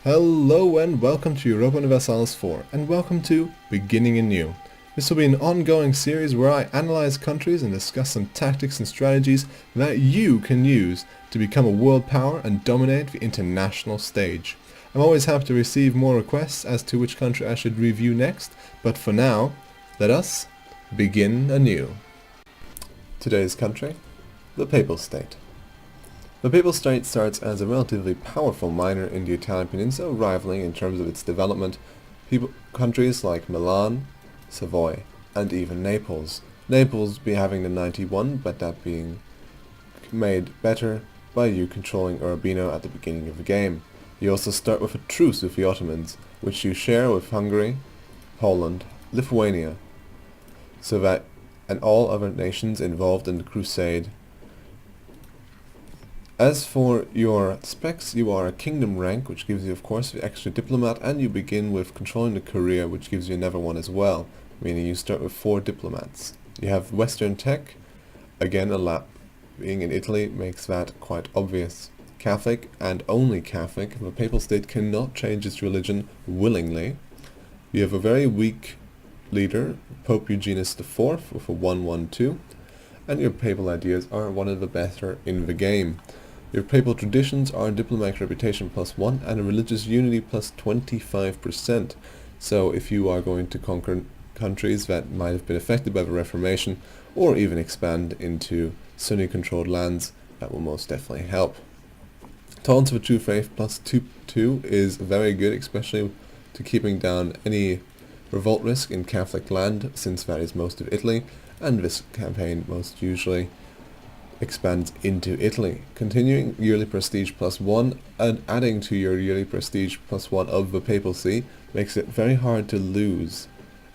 Hello and welcome to Europa Universalis 4, and welcome to Beginning Anew. This will be an ongoing series where I analyze countries and discuss some tactics and strategies that you can use to become a world power and dominate the international stage. I'm always happy to receive more requests as to which country I should review next, but for now, let us begin anew. Today's country, the Papal State. The Papal State starts as a relatively powerful minor in the Italian peninsula, rivaling in terms of its development countries like Milan, Savoy, and even Naples. Naples be having the 91, but that being made better by you controlling Urbino at the beginning of the game. You also start with a truce with the Ottomans, which you share with Hungary, Poland, Lithuania, and all other nations involved in the crusade. As for your specs, you are a kingdom rank, which gives you of course the extra diplomat, and you begin with controlling the career, which gives you another one as well, meaning you start with 4 diplomats. You have Western tech, again being in Italy makes that quite obvious. Catholic, and only Catholic. The Papal State cannot change its religion willingly. You have a very weak leader, Pope Eugenius IV, with a 112, and your papal ideas are one of the better in the game. Your papal traditions are diplomatic reputation +1 and a religious unity +25%. So if you are going to conquer countries that might have been affected by the Reformation, or even expand into Sunni-controlled lands, that will most definitely help. Tolerance of a true faith +2 is very good, especially to keeping down any revolt risk in Catholic land, since that is most of Italy, and this campaign most usually expands into Italy. Continuing yearly prestige +1 and adding to your yearly prestige +1 of the papacy makes it very hard to lose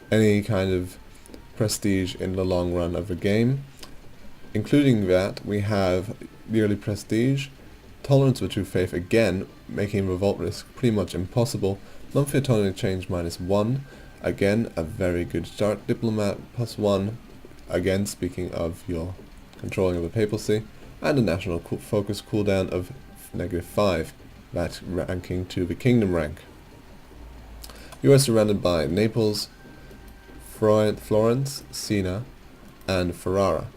any kind of prestige in the long run of the game. Including that, we have yearly prestige, tolerance of true faith again, making revolt risk pretty much impossible, monthly autonomy change -1, again a very good start, diplomat +1, again speaking of your controlling of the papacy, and a national focus cooldown of -5, that ranking to the kingdom rank. You are surrounded by Naples, Florence, Siena, and Ferrara.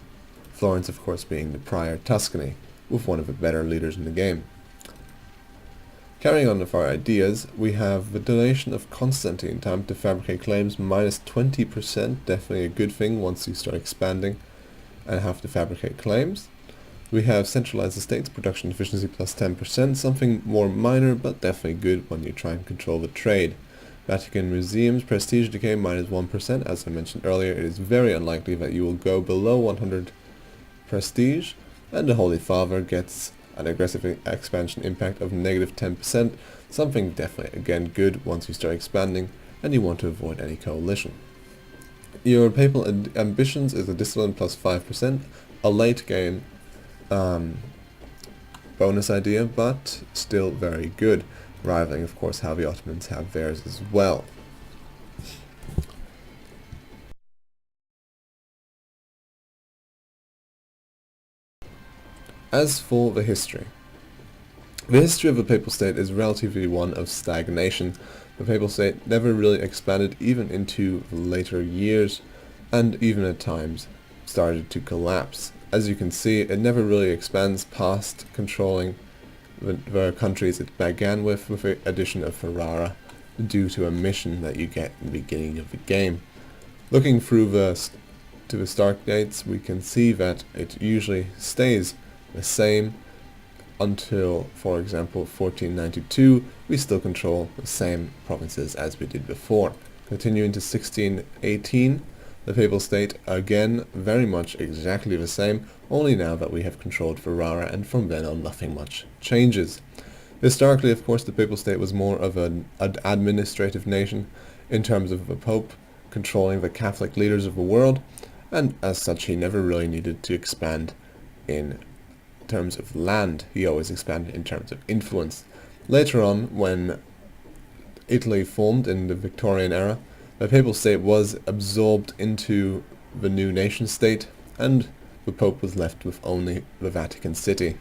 Florence of course being the prior Tuscany, with one of the better leaders in the game. Carrying on with our ideas, we have the donation of Constantine, time to fabricate claims -20%, definitely a good thing once you start expanding and have to fabricate claims. We have centralized estates, production efficiency +10%, something more minor but definitely good when you try and control the trade. Vatican museums, prestige decay -1%, as I mentioned earlier, it is very unlikely that you will go below 100 prestige, and the Holy Father gets an aggressive expansion impact of -10%, something definitely again good once you start expanding and you want to avoid any coalition. Your papal ambitions is a discipline +5%, a late game bonus idea, but still very good, rivaling of course how the Ottomans have theirs as well. As for the history of the Papal State is relatively one of stagnation. The Papal State never really expanded even into later years, and even at times started to collapse. As you can see, it never really expands past controlling the countries it began with the addition of Ferrara, due to a mission that you get in the beginning of the game. Looking through to the start dates, we can see that it usually stays the same until, for example, 1492, we still control the same provinces as we did before. Continuing to 1618, the Papal State again very much exactly the same, only now that we have controlled Ferrara, and from then on nothing much changes. Historically, of course, the Papal State was more of an administrative nation in terms of the Pope controlling the Catholic leaders of the world, and as such he never really needed to expand in terms of land, he always expanded in terms of influence. Later on, when Italy formed in the Victorian era, the Papal State was absorbed into the new nation state, and the Pope was left with only the Vatican City.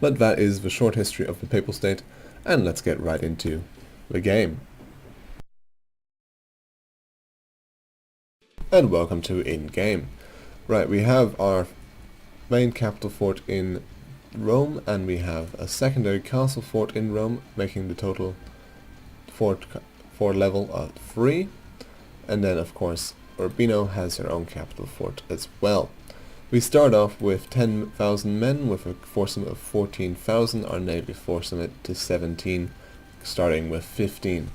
But that is the short history of the Papal State, and let's get right into the game. And welcome to in-game. Right, we have our main capital fort in Rome, and we have a secondary castle fort in Rome, making the total fort level of 3. And then, of course, Urbino has her own capital fort as well. We start off with 10,000 men with a force limit of 14,000. Our navy force limit to 17, starting with 15.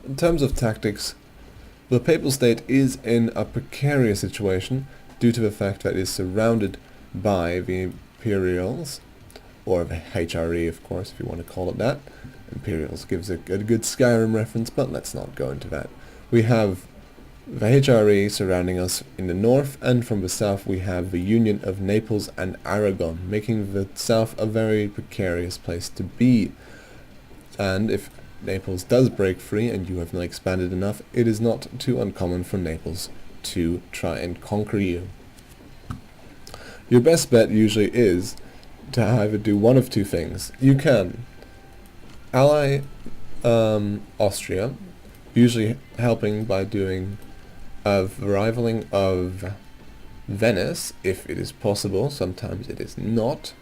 In terms of tactics, the Papal State is in a precarious situation due to the fact that it is surrounded by the Imperials, or the HRE, of course, if you want to call it that. Imperials gives a good Skyrim reference, but let's not go into that. We have the HRE surrounding us in the north, and from the south we have the union of Naples and Aragon, making the south a very precarious place to be. And if Naples does break free and you have not expanded enough, it is not too uncommon for Naples to try and conquer you. Your best bet usually is to either do one of two things. You can ally Austria, usually helping by doing a rivaling of Venice, if it is possible. Sometimes it is not,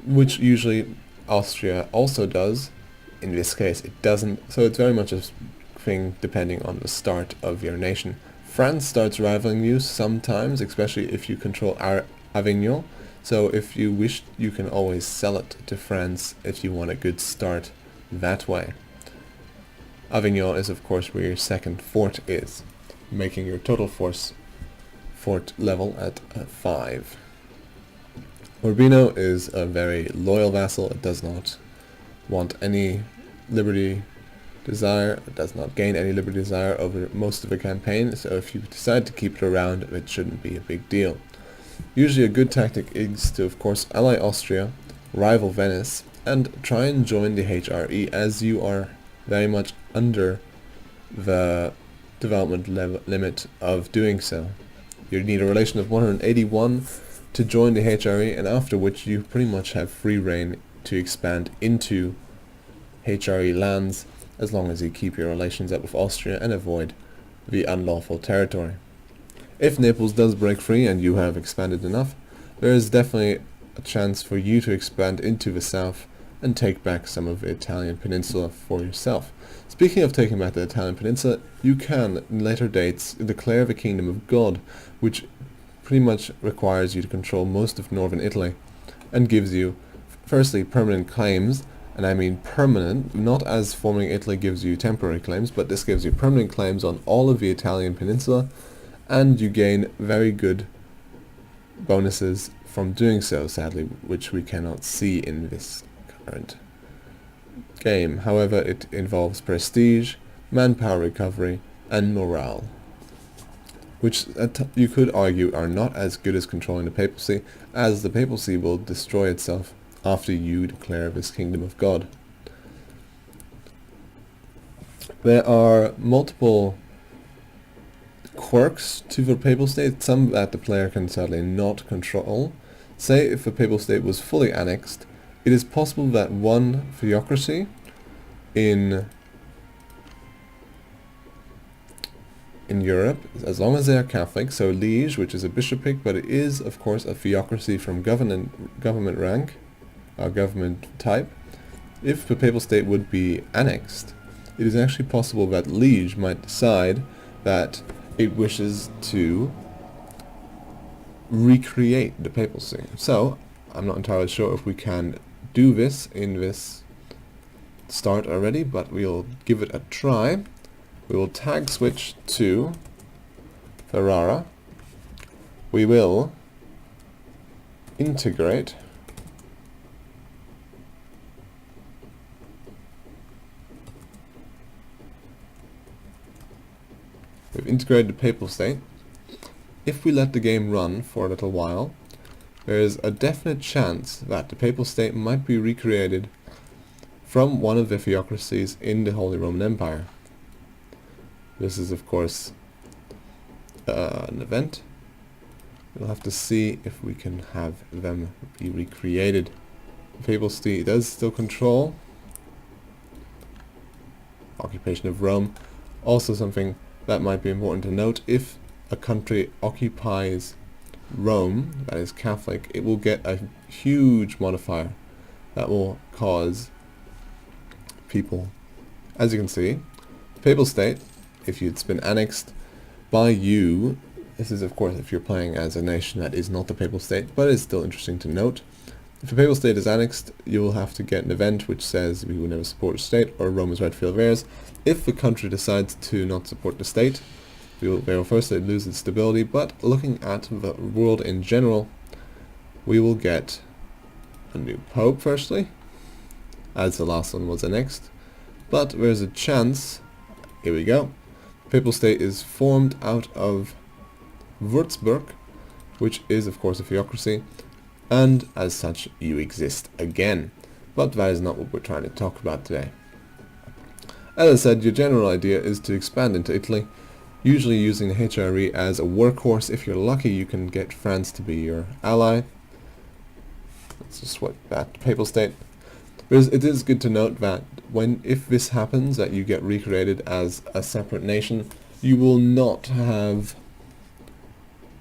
which usually Austria also does. In this case it doesn't, so it's very much a thing depending on the start of your nation. France starts rivaling you sometimes, especially if you control Avignon, so if you wish you can always sell it to France if you want a good start that way. Avignon is of course where your second fort is, making your total fort level at 5. Urbino is a very loyal vassal. It does not want any liberty desire, it does not gain any liberty desire over most of the campaign, so if you decide to keep it around, it shouldn't be a big deal. Usually a good tactic is to, of course, ally Austria, rival Venice, and try and join the HRE, as you are very much under the development limit of doing so. You need a relation of 181 to join the HRE, and after which you pretty much have free reign to expand into HRE lands, as long as you keep your relations up with Austria and avoid the unlawful territory. If Naples does break free and you have expanded enough, there is definitely a chance for you to expand into the south and take back some of the Italian peninsula for yourself. Speaking of taking back the Italian peninsula, you can, in later dates, declare the Kingdom of God, which pretty much requires you to control most of northern Italy, and gives you, firstly, permanent claims, and I mean permanent, not as forming Italy gives you temporary claims, but this gives you permanent claims on all of the Italian peninsula, and you gain very good bonuses from doing so, sadly, which we cannot see in this current game. However, it involves prestige, manpower recovery, and morale, which you could argue are not as good as controlling the papacy, as the papacy will destroy itself after you declare this Kingdom of God. There are multiple quirks to the Papal State, some that the player can sadly not control. Say if the Papal State was fully annexed, it is possible that one theocracy in Europe, as long as they are Catholic, so Liege, which is a bishopric, but it is of course a theocracy from government rank, or government type. If the Papal State would be annexed, it is actually possible that Liege might decide that it wishes to recreate the papacy. So, I'm not entirely sure if we can do this in this start already, but we'll give it a try. We will tag switch to Ferrara. We will integrate We've integrated the Papal State. If we let the game run for a little while, there is a definite chance that the Papal State might be recreated from one of the theocracies in the Holy Roman Empire. This is of course an event We'll have to see if we can have them be recreated. The Papal State does still control occupation of Rome. Also something that might be important to note, if a country occupies Rome, that is Catholic, it will get a huge modifier that will cause people, as you can see, the Papal State, if it's been annexed by you, this is of course if you're playing as a nation that is not the Papal State, but it's still interesting to note. If the Papal State is annexed, you will have to get an event which says we will never support a state, or Rome is right field of heirs. If the country decides to not support the state, they will firstly lose its stability, but looking at the world in general, we will get a new pope firstly, as the last one was annexed. But there's a chance, here we go, the Papal State is formed out of Würzburg, which is of course a theocracy, and as such you exist again. But that is not what we're trying to talk about today. As I said, your general idea is to expand into Italy, usually using the HRE as a workhorse. If you're lucky, you can get France to be your ally. Let's just swipe back to Papal State. It is good to note that if this happens, that you get recreated as a separate nation, you will not have,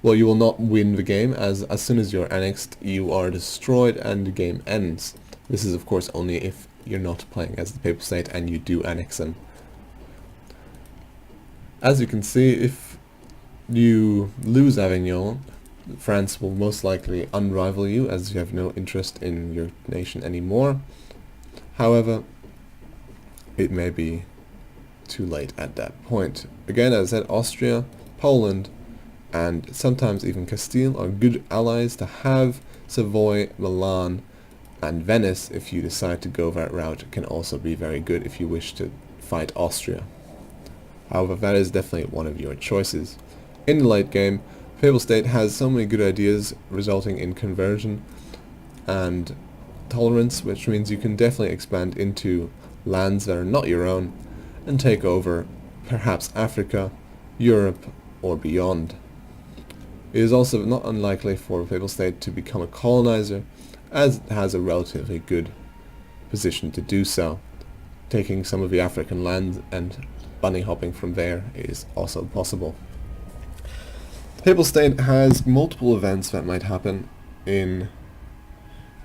well, you will not win the game, as soon as you're annexed, you are destroyed and the game ends. This is of course only if you're not playing as the Papal State and you do annex them. As you can see, if you lose Avignon, France will most likely unrival you, as you have no interest in your nation anymore. However, it may be too late at that point. Again, as I said, Austria, Poland, and sometimes even Castile are good allies to have. Savoy, Milan, and Venice, if you decide to go that route, can also be very good if you wish to fight Austria. However, that is definitely one of your choices. In the late game, Papal State has so many good ideas resulting in conversion and tolerance, which means you can definitely expand into lands that are not your own and take over perhaps Africa, Europe, or beyond. It is also not unlikely for the Papal State to become a colonizer, as it has a relatively good position to do so. Taking some of the African lands and bunny hopping from there is also possible. The Papal State has multiple events that might happen in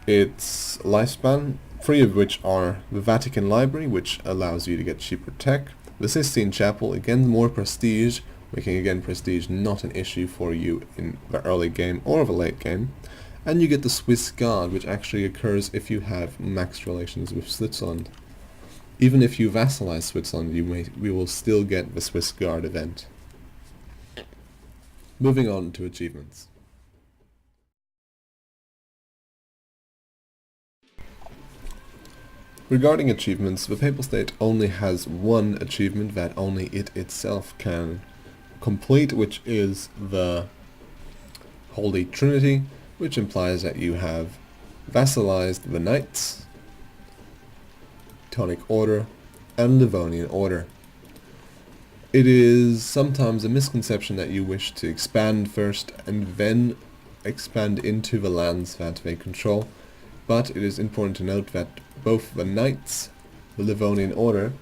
its lifespan, 3 of which are the Vatican Library, which allows you to get cheaper tech, the Sistine Chapel, again more prestige, making again prestige not an issue for you in the early game or the late game, and you get the Swiss Guard, which actually occurs if you have maxed relations with Switzerland. Even if you vassalize Switzerland, we will still get the Swiss Guard event. Moving on to achievements. Regarding achievements, the Papal State only has one achievement that only it itself can complete, which is the Holy Trinity, which implies that you have vassalized the Knights, Teutonic Order, and Livonian Order. It is sometimes a misconception that you wish to expand first and then expand into the lands that they control, but it is important to note that both the Knights, the Livonian Order,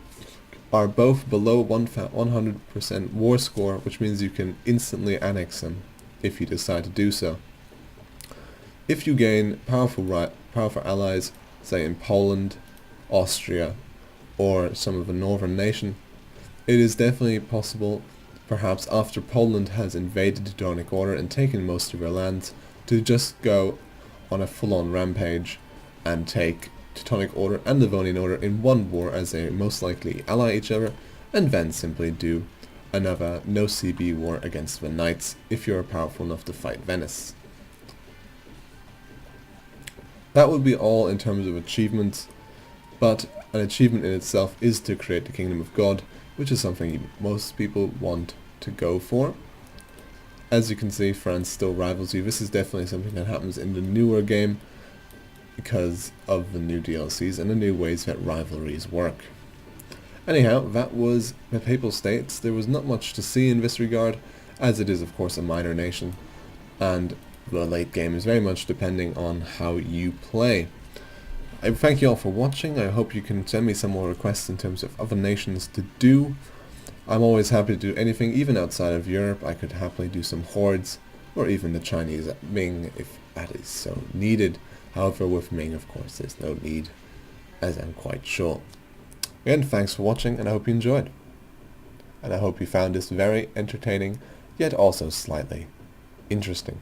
are both below 100% war score, which means you can instantly annex them if you decide to do so. If you gain powerful allies, say in Poland, Austria, or some of the northern nation, it is definitely possible, perhaps after Poland has invaded the Teutonic Order and taken most of their lands, to just go on a full-on rampage and take Teutonic Order and Livonian Order in one war, as they most likely ally each other, and then simply do another no CB war against the Knights if you are powerful enough to fight Venice. That would be all in terms of achievements, but an achievement in itself is to create the Kingdom of God, which is something most people want to go for. As you can see, France still rivals you. This is definitely something that happens in the newer game because of the new DLCs and the new ways that rivalries work. Anyhow, that was the Papal States. There was not much to see in this regard, as it is of course a minor nation. and the late game is very much depending on how you play. I thank you all for watching. I hope you can send me some more requests in terms of other nations to do. I'm always happy to do anything, even outside of Europe. I could happily do some hordes, or even the Chinese Ming if that is so needed. However, with Ming, of course, there's no need, as I'm quite sure. Again, thanks for watching, and I hope you enjoyed. And I hope you found this very entertaining, yet also slightly interesting.